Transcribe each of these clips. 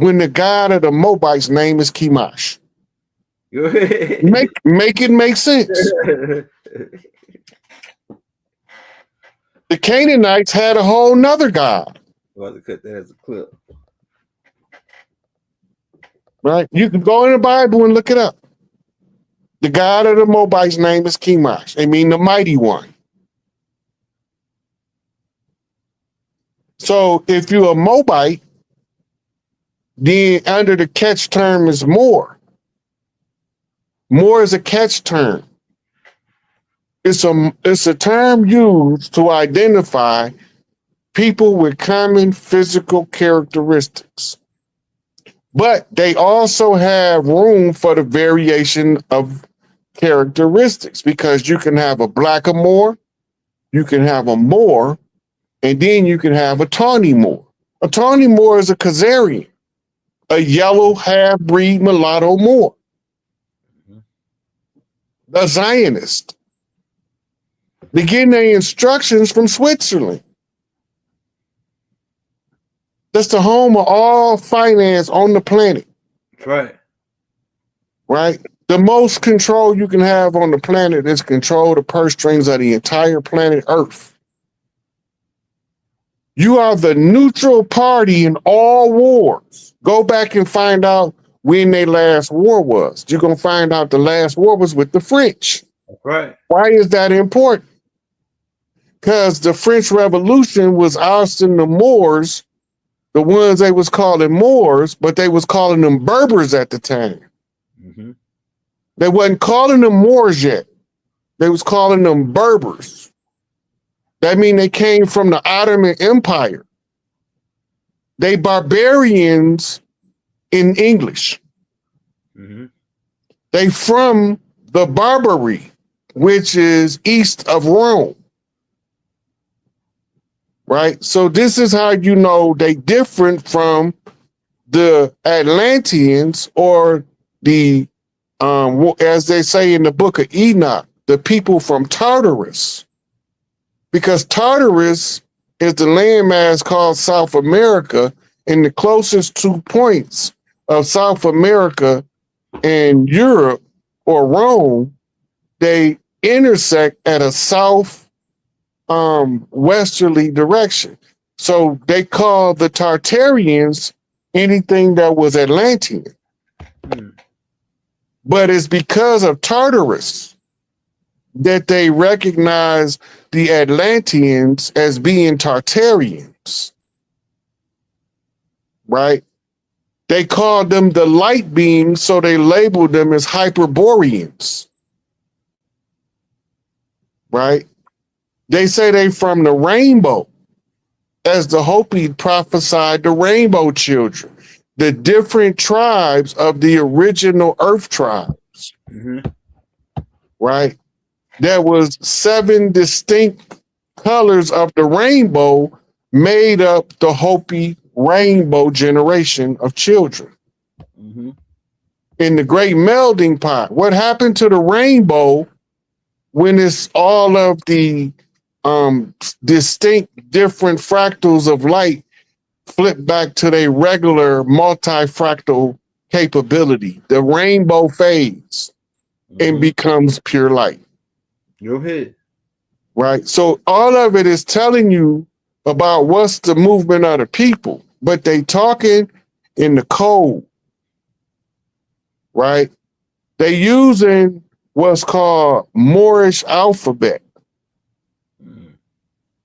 when the god of the Moabites' name is Chemosh? Make it make sense. The Canaanites had a whole nother god. Well, to cut that as a clip. Right? You can go in the Bible and look it up. The god of the Moabites' name is Chemosh. I mean the mighty one. So if you're a Moabite, then under the catch term is more. More is a catch term. It's a term used to identify people with common physical characteristics. But they also have room for the variation of characteristics, because you can have a blackamoor, you can have a Moor, and then you can have a tawny Moor. A tawny Moor is a Khazarian, a yellow half-breed mulatto Moor. The Zionist. They get their instructions from Switzerland. That's the home of all finance on the planet. Right. Right? The most control you can have on the planet is control the purse strings of the entire planet Earth. You are the neutral party in all wars. Go back and find out when their last war was. You're going to find out the last war was with the French. Right. Why is that important? Because the French Revolution was ousting the Moors, the ones they was calling Moors, but they was calling them Berbers at the time. Mm-hmm. They wasn't calling them Moors yet. They was calling them Berbers. That means they came from the Ottoman Empire. They barbarians in English. Mm-hmm. They from the Barbary, which is east of Rome. Right? So this is how you know they different from the Atlanteans, or the, as they say in the book of Enoch, the people from Tartarus. Because Tartarus is the landmass called South America, and the closest 2 points of South America and Europe or Rome, they intersect at a westerly direction. So they call the Tartarians anything that was Atlantean. But it's because of Tartarus that they recognize the Atlanteans as being Tartarians. Right? They called them the light beings, so they labeled them as Hyperboreans. Right? They say they from the rainbow, as the Hopi prophesied the rainbow children, the different tribes of the original Earth tribes. Mm-hmm. Right? There was 7 distinct colors of the rainbow made up the Hopi rainbow generation of children. Mm-hmm. In the great melting pot, what happened to the rainbow when it's all of the distinct different fractals of light flip back to their regular multifractal capability? The rainbow fades and becomes pure light. Go ahead. Right? So all of it is telling you about what's the movement of the people, but they talking in the code. Right? They using what's called Moorish alphabet.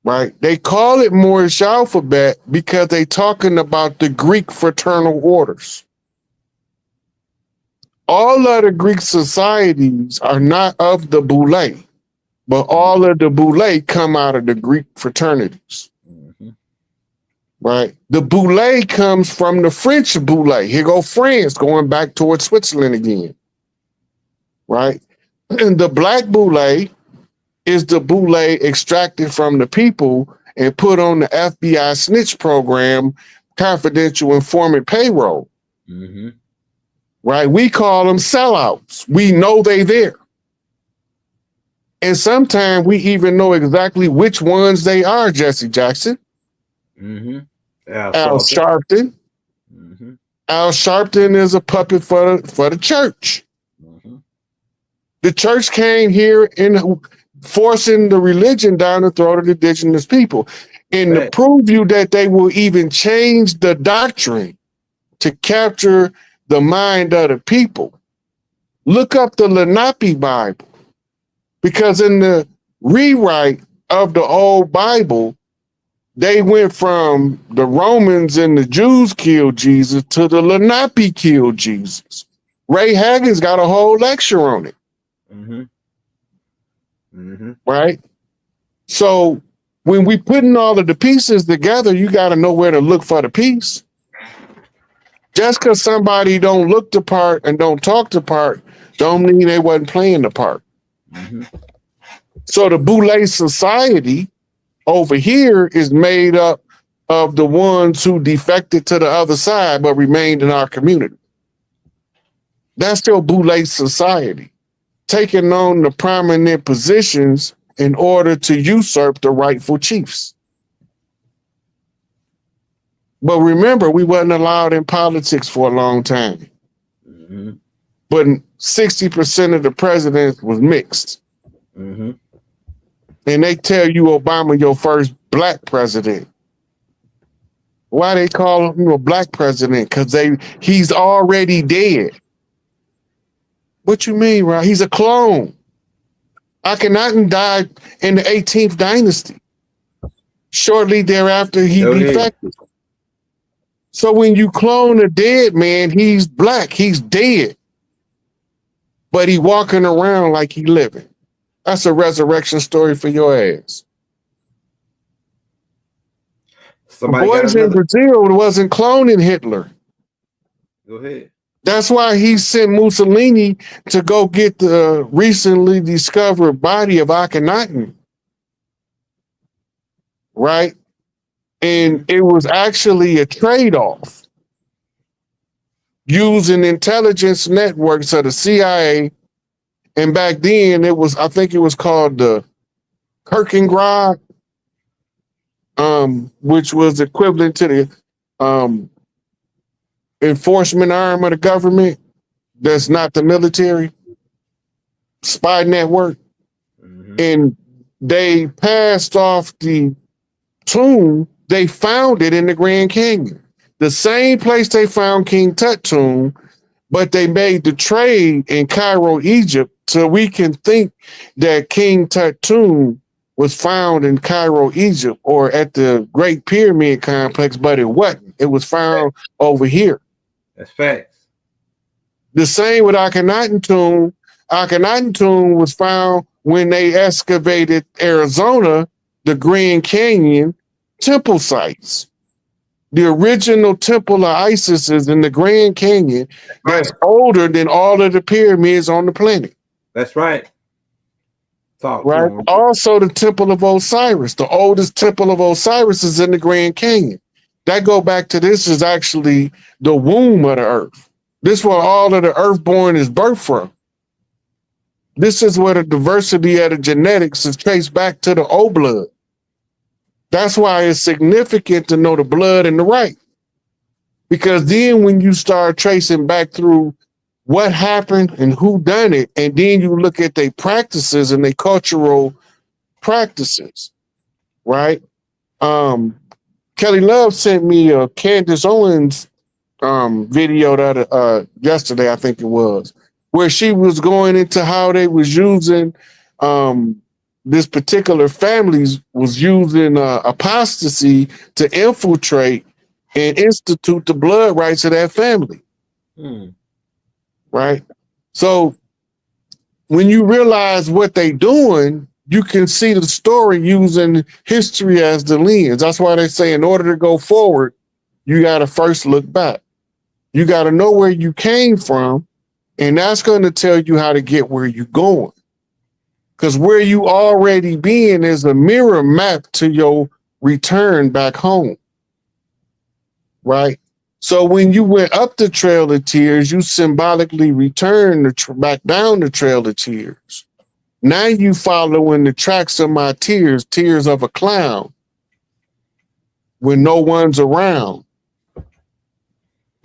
Right? They call it Moorish alphabet because they talking about the Greek fraternal orders. All of the Greek societies are not of the Boule, but all of the Boule come out of the Greek fraternities. Mm-hmm. Right? The Boule comes from the French Boule. Here go France, going back towards Switzerland again. Right? And the Black Boule is the Boule extracted from the people and put on the FBI snitch program, confidential informant payroll. Mm-hmm. Right? We call them sellouts. We know they there. And sometimes we even know exactly which ones they are, Jesse Jackson. Mm-hmm. Al Sharpton. Mm-hmm. Al Sharpton is a puppet for the church. Mm-hmm. The church came here and forcing the religion down the throat of the indigenous people. And to prove you that they will even change the doctrine to capture the mind of the people, look up the Lenape Bible. Because in the rewrite of the old Bible, they went from the Romans and the Jews killed Jesus to the Lenape killed Jesus. Ray Hagen's got a whole lecture on it. Mm-hmm. Mm-hmm. Right? So when we putting all of the pieces together, you got to know where to look for the piece. Just because somebody don't look the part and don't talk the part, don't mean they wasn't playing the part. Mm-hmm. So the Boule Society over here is made up of the ones who defected to the other side but remained in our community. That's still Boule Society, taking on the prominent positions in order to usurp the rightful chiefs. But remember, we wasn't allowed in politics for a long time. Mm-hmm. But 60% of the presidents was mixed. Mm-hmm. And they tell you Obama your first black president. Why they call him a black president? Because he's already dead. What you mean, right? He's a clone. Akhenaten died in the 18th dynasty. Shortly thereafter, he defected. So when you clone a dead man, he's black, he's dead. But he walking around like he living. That's a resurrection story for your ass. The boys in Brazil wasn't cloning Hitler. Go ahead. That's why he sent Mussolini to go get the recently discovered body of Akhenaten. Right? And it was actually a trade-off using intelligence networks of the CIA. And back then it was, I think it was called the Kirkengrad, which was equivalent to the enforcement arm of the government. That's not the military spy network. Mm-hmm. And they passed off the tomb. They found it in the Grand Canyon, the same place they found King Tut tomb, but they made the trade in Cairo, Egypt, so we can think that King Tut tomb was found in Cairo, Egypt, or at the Great Pyramid Complex, but it wasn't. It was found over here. That's facts. The same with Akhenaten tomb. Akhenaten tomb was found when they excavated Arizona, the Grand Canyon temple sites. The original temple of Isis is in the Grand Canyon. That's older than all of the pyramids on the planet. That's right. Right. Also, the Temple of Osiris, the oldest Temple of Osiris, is in the Grand Canyon. That go back to this is actually the womb of the earth. This is where all of the earthborn is birthed from. This is where the diversity of the genetics is traced back to the O blood. That's why it's significant to know the blood and the right. Because then when you start tracing back through what happened and who done it, and then you look at their practices and their cultural practices, right? Kelly Love sent me a Candace Owens video that yesterday, I think it was, where she was going into how they was using this particular families was using apostasy to infiltrate and institute the blood rights of that family. Right? So when you realize what they doing, you can see the story using history as the lens. That's why they say in order to go forward, you got to first look back. You got to know where you came from, and that's going to tell you how to get where you're going. Because where you already been is a mirror map to your return back home. Right? So when you went up the Trail of Tears, you symbolically returned back down the Trail of Tears. Now you following the tracks of my tears, tears of a clown, when no one's around.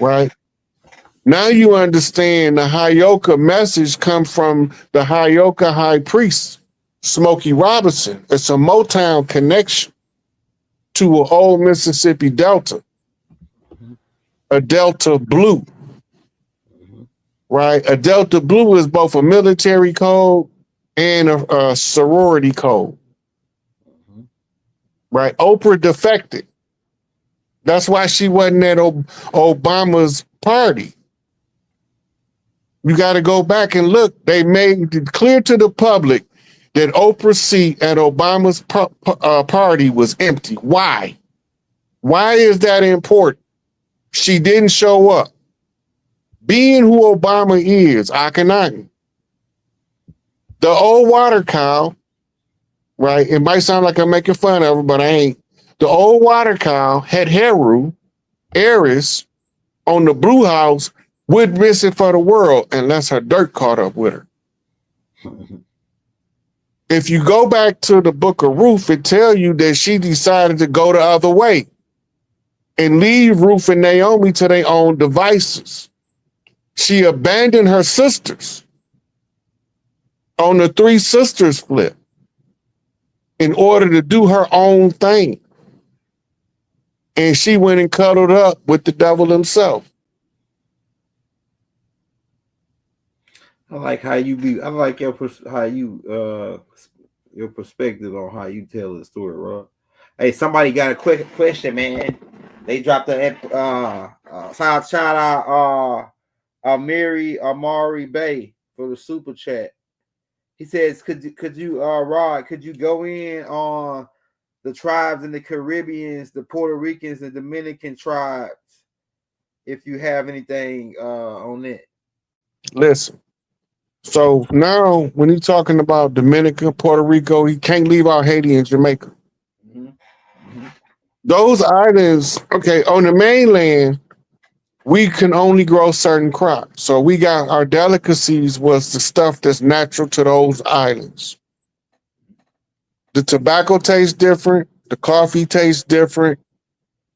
Right? Now you understand the Hyoka message come from the Hyoka high priest, Smokey Robinson. It's a Motown connection to an old Mississippi Delta, a Delta Blue, right? A Delta Blue is both a military code and a sorority code, right? Oprah defected. That's why she wasn't at Obama's party. You got to go back and look. They made it clear to the public that Oprah's seat at Obama's party was empty. Why? Why is that important? She didn't show up. Being who Obama is, Akhenaten, the old water cow, right? It might sound like I'm making fun of her, but I ain't. The old water cow had Heru, Eris, on the Blue House, would risk it for the world unless her dirt caught up with her. If you go back to the Book of Ruth, it tells you that she decided to go the other way and leave Ruth and Naomi to their own devices. She abandoned her sisters on the three sisters flip in order to do her own thing. And she went and cuddled up with the devil himself. I like how you be. I like your your perspective on how you tell the story, Rob. Hey, somebody got a quick question, man. They dropped a shout out Amari Bay for the super chat. He says, could you Rod, could you go in on the tribes in the Caribbeans, the Puerto Ricans, the Dominican tribes, if you have anything on that? Listen. So now when you're talking about Dominica, Puerto Rico, he can't leave out Haiti and Jamaica. Those islands, okay, on the mainland, we can only grow certain crops. So we got our delicacies was the stuff that's natural to those islands. The tobacco tastes different. The coffee tastes different.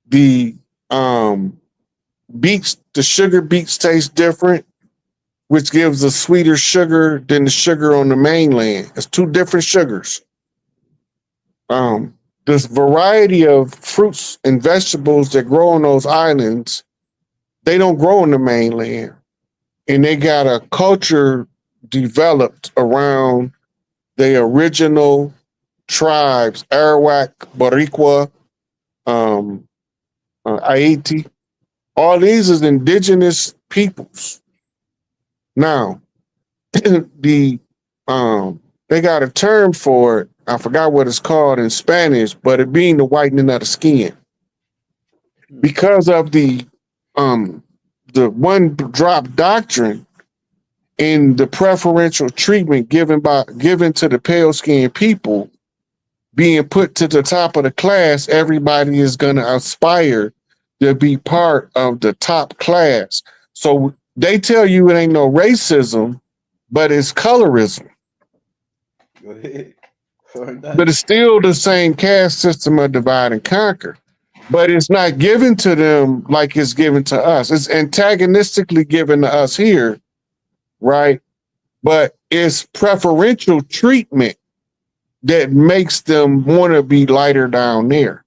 The beets, the sugar beets taste different, which gives a sweeter sugar than the sugar on the mainland. It's two different sugars. This variety of fruits and vegetables that grow on those islands, they don't grow on the mainland. And they got a culture developed around the original tribes, Arawak, Boricua, Haiti. All these is indigenous peoples. Now, they got a term for it. I forgot what it's called in Spanish, but it being the whitening of the skin. Because of the one drop doctrine and the preferential treatment given to the pale skinned people being put to the top of the class, everybody is gonna aspire to be part of the top class. So they tell you it ain't no racism, but it's colorism. Go ahead. But it's still the same caste system of divide and conquer. But it's not given to them like it's given to us. It's antagonistically given to us here, right? But it's preferential treatment that makes them want to be lighter down there.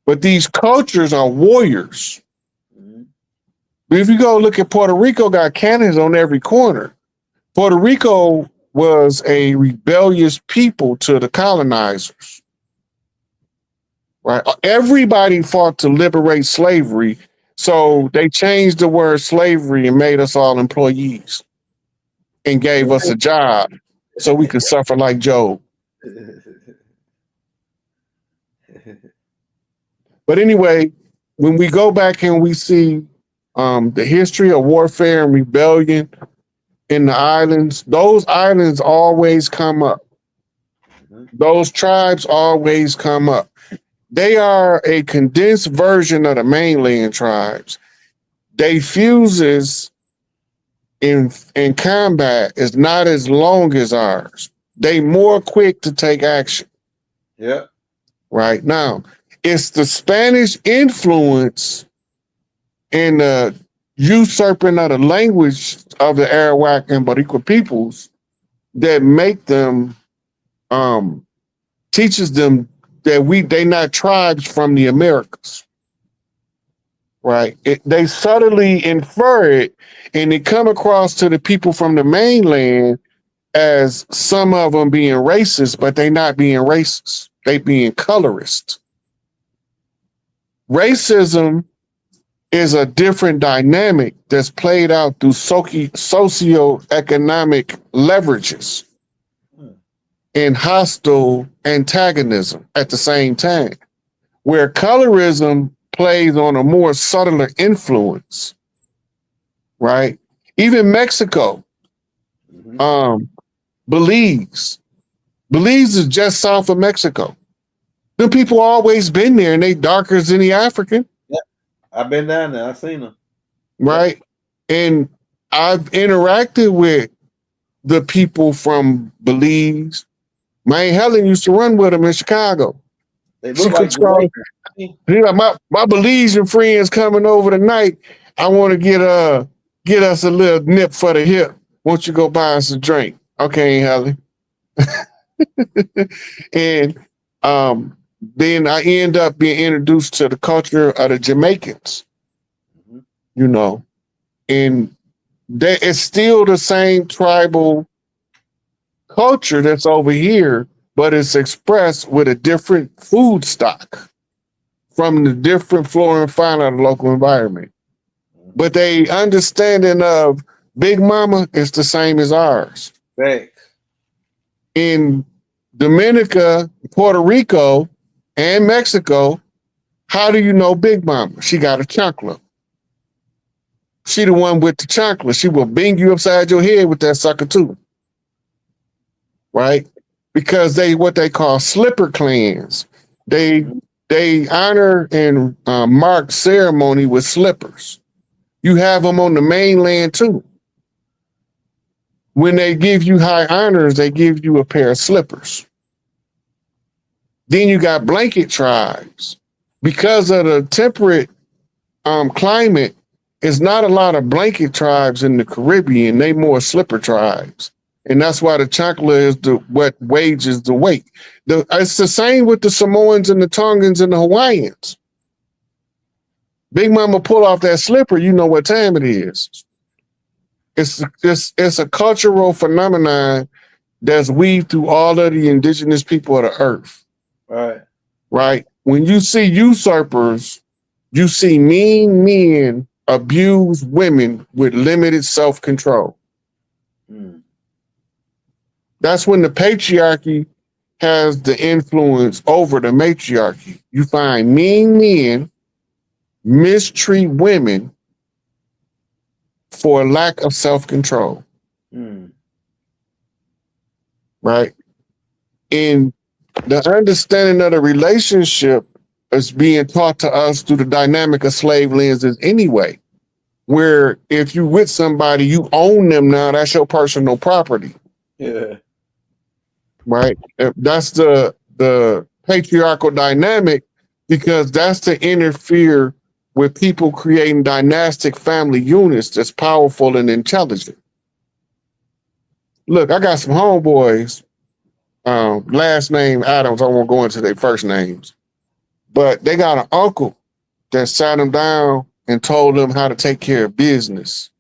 But these cultures are warriors. If you go look at Puerto Rico, got cannons on every corner. Puerto Rico was a rebellious people to the colonizers, right? Everybody fought to liberate slavery, so they changed the word slavery and made us all employees and gave us a job so we could suffer like Job. But anyway, when we go back and we see the history of warfare and rebellion in the islands, those islands always come up. Those tribes always come up. They are a condensed version of the mainland tribes. They fuses in combat is not as long as ours. They more quick to take action. Yeah. Right now, it's the Spanish influence and the usurping of the language of the Arawak and Boricua peoples that make them teaches them that they not tribes from the Americas, right? They subtly infer it, and they come across to the people from the mainland as some of them being racist, but they not being racist. They being colorist. Racism is a different dynamic that's played out through socioeconomic leverages and hostile antagonism at the same time, where colorism plays on a more subtler influence, right? Even Mexico, Belize is just south of Mexico. Them people always been there, and they darker than the African. Yeah, I've been down there. I've seen them. Right, yeah. And I've interacted with the people from Belize. My Aunt Helen used to run with them in Chicago. They look like my Belizean friends coming over tonight. I want to get us a little nip for the hip. Won't you go buy us a drink? Okay, Helen. And then I end up being introduced to the culture of the Jamaicans, you know, and it's still the same tribal culture that's over here, but it's expressed with a different food stock from the different flora and fauna of the local environment. But they understanding of Big Mama is the same as ours. Right. In Dominica, Puerto Rico, and Mexico, how do you know Big Mama? She got a chancla. She the one with the chancla. She will bang you upside your head with that sucker too. Right? Because they what they call slipper clans. They honor and mark ceremony with slippers. You have them on the mainland too. When they give you high honors, they give you a pair of slippers. Then you got blanket tribes. Because of the temperate climate, it's not a lot of blanket tribes in the Caribbean. They more slipper tribes. And that's why the chancla is what wages the weight. It's the same with the Samoans and the Tongans and the Hawaiians. Big Mama pull off that slipper, you know what time it is. It's a cultural phenomenon that's weaved through all of the indigenous people of the earth. Right. Right. When you see usurpers, you see mean men abuse women with limited self-control. That's when the patriarchy has the influence over the matriarchy. You find mean men mistreat women for lack of self-control. Right? And the understanding of the relationship is being taught to us through the dynamic of slave lenses anyway, where if you with somebody, you own them now, that's your personal property. Yeah. Right? That's the patriarchal dynamic, because that's to interfere with people creating dynastic family units that's powerful and intelligent. Look, I got some homeboys, last name Adams, I won't go into their first names, but they got an uncle that sat them down and told them how to take care of business.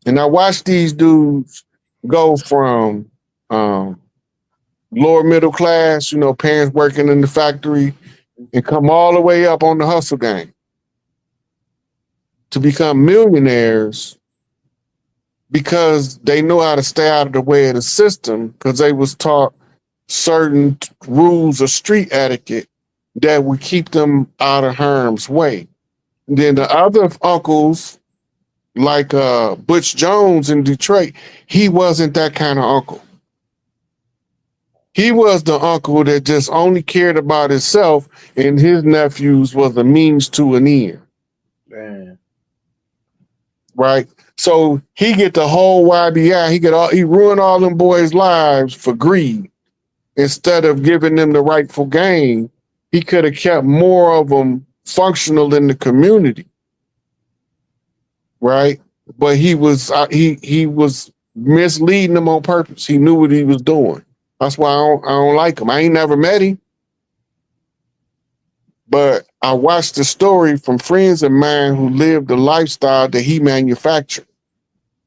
And I watched these dudes go from lower middle class, you know, parents working in the factory, and come all the way up on the hustle game to become millionaires because they know how to stay out of the way of the system, because they was taught certain rules of street etiquette that would keep them out of harm's way. And then the other uncles, like Butch Jones in Detroit, he wasn't that kind of uncle. He was the uncle that just only cared about himself, and his nephews was a means to an end. Man. Right? So he get the whole YBI. He ruined all them boys' lives for greed. Instead of giving them the rightful gain, he could have kept more of them functional in the community. right? But he was misleading them on purpose. He knew what he was doing. That's why I don't like him. I ain't never met him, but I watched the story from friends of mine who lived the lifestyle that he manufactured,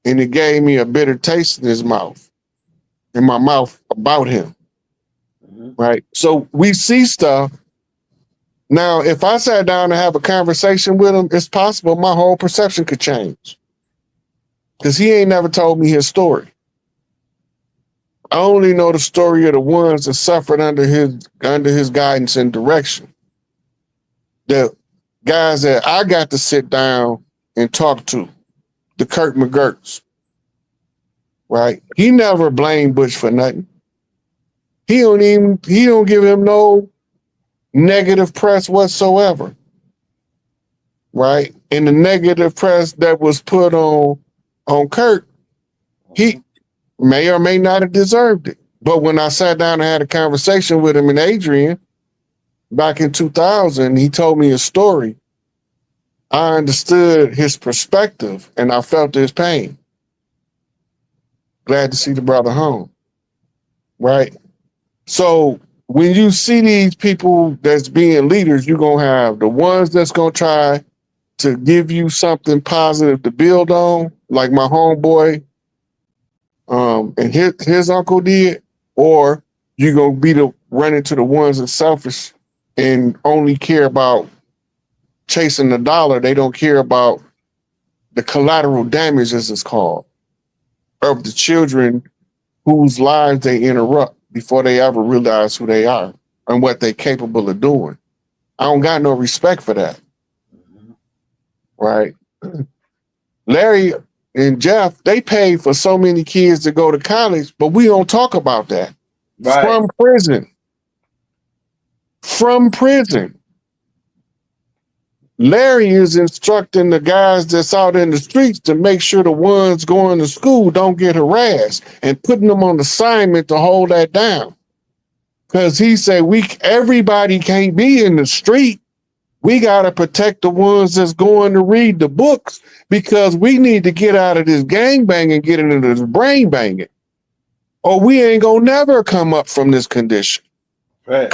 and it gave me a bitter taste in my mouth about him. Right. So we see stuff. Now, if I sat down and have a conversation with him, it's possible my whole perception could change. Because he ain't never told me his story. I only know the story of the ones that suffered under his guidance and direction. The guys that I got to sit down and talk to, the Kurt McGurks. Right? He never blamed Bush for nothing. He don't give him no negative press whatsoever. Right? And the negative press that was put on Kurt, he may or may not have deserved it. But when I sat down and had a conversation with him and Adrian back in 2000, he told me a story. I understood his perspective and I felt his pain. Glad to see the brother home. Right? So when you see these people that's being leaders, you're going to have the ones that's going to try to give you something positive to build on, like my homeboy and his uncle did, or you're going to be run into the ones that's selfish and only care about chasing the dollar. They don't care about the collateral damage, as it's called, of the children whose lives they interrupt before they ever realize who they are and what they're capable of doing. I don't got no respect for that. Right? Larry and Jeff, they paid for so many kids to go to college, but we don't talk about that. Right. From prison. Larry is instructing the guys that's out in the streets to make sure the ones going to school don't get harassed and putting them on assignment to hold that down. Because he said everybody can't be in the street. We got to protect the ones that's going to read the books because we need to get out of this gangbang and get into this brain banging. Or we ain't going to never come up from this condition. Right.